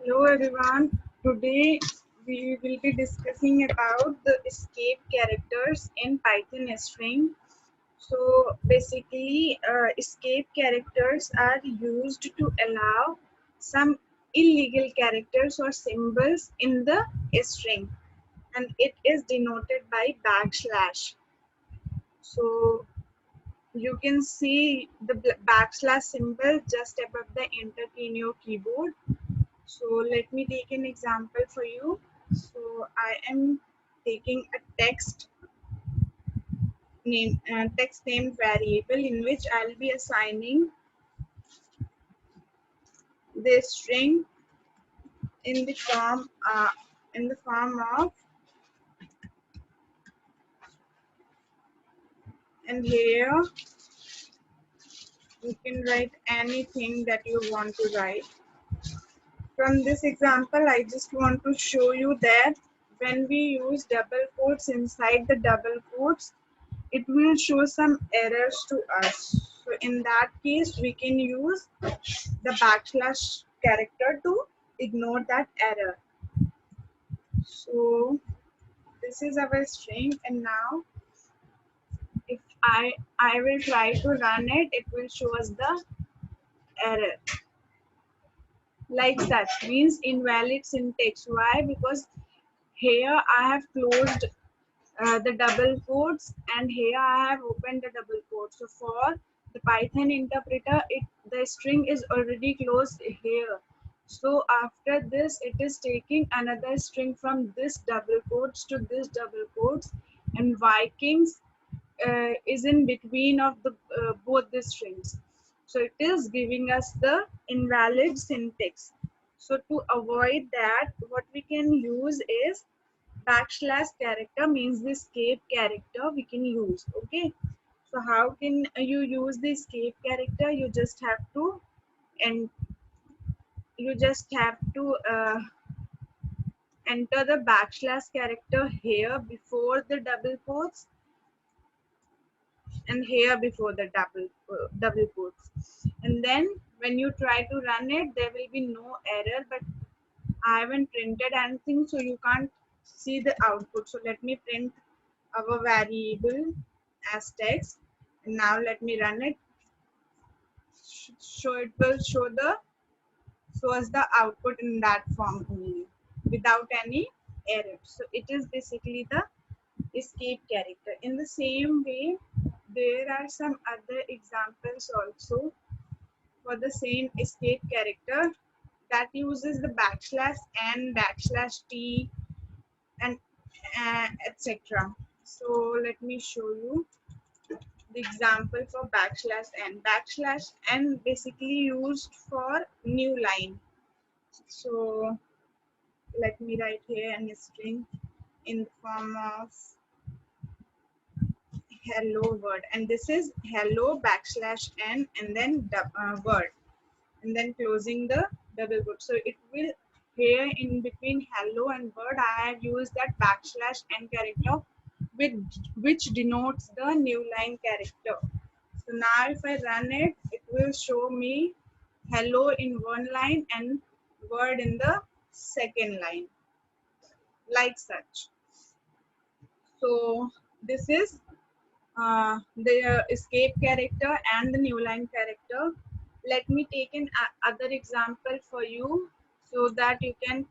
Hello everyone. Today we will be discussing about the escape characters in Python string. So basically, escape characters are used to allow some illegal characters or symbols in the string, and it is denoted by backslash. So you can see the backslash symbol just above the enter key in your keyboard. So let me take an example for you. So I am taking a text name variable in which I'll be assigning the string in the form of, and here you can write anything that you want to write. From this example, I just want to show you that when we use double quotes inside the double quotes, it will show some errors to us. So in that case, we can use the backslash character to ignore that error. So this is our string, and now if I will try to run it, it will show us the error like that, means invalid syntax. Why? Because here I have closed the double quotes, and here I have opened the double quotes. So for the Python interpreter, the string is already closed here. So after this, it is taking another string from this double quotes to this double quotes, and Vikings is in between of the both the strings. So it is giving us the invalid syntax. So to avoid that, what we can use is backslash character, means the escape character we can use. Okay, so how can you use the escape character? You just have to, and you just have to enter the backslash character here before the double quotes, and here before the double quotes, and then when you try to run it, there will be no error, but I haven't printed anything, so you can't see the output. So let me print our variable as text, and now let me run it. So it will show us the output in that form only without any error. So it is basically the escape character. In the same way, there are some other examples also for the same escape character that uses the backslash n, backslash t, and etc. So let me show you the example for backslash n. Backslash n basically used for new line. So let me write here a string in the form of hello word, and this is hello backslash n and then word, and then closing the double quote. So it will, here in between hello and word, I have used that backslash n character which denotes the new line character. So now if I run it, it will show me hello in one line and word in the second line, like such. So this is the escape character and the new line character. Let me take an other example for you so that you can.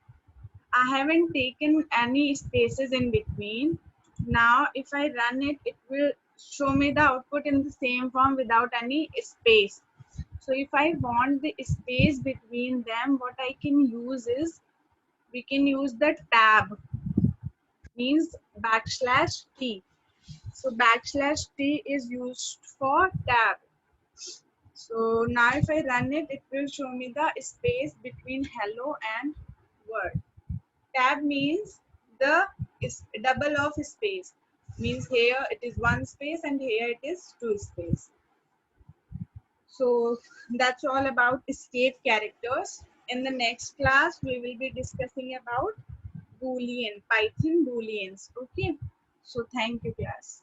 I haven't taken any spaces in between. Now if I run it, it will show me the output in the same form without any space. So if I want the space between them, what I can use is, we can use the tab, means backslash t. So backslash t is used for tab. So now if I run it, it will show me the space between hello and word. Tab means the double of space, means here it is one space and here it is two space. So that's all about escape characters. In the next class, we will be discussing about Boolean, Python Booleans. Okay. So thank you, class.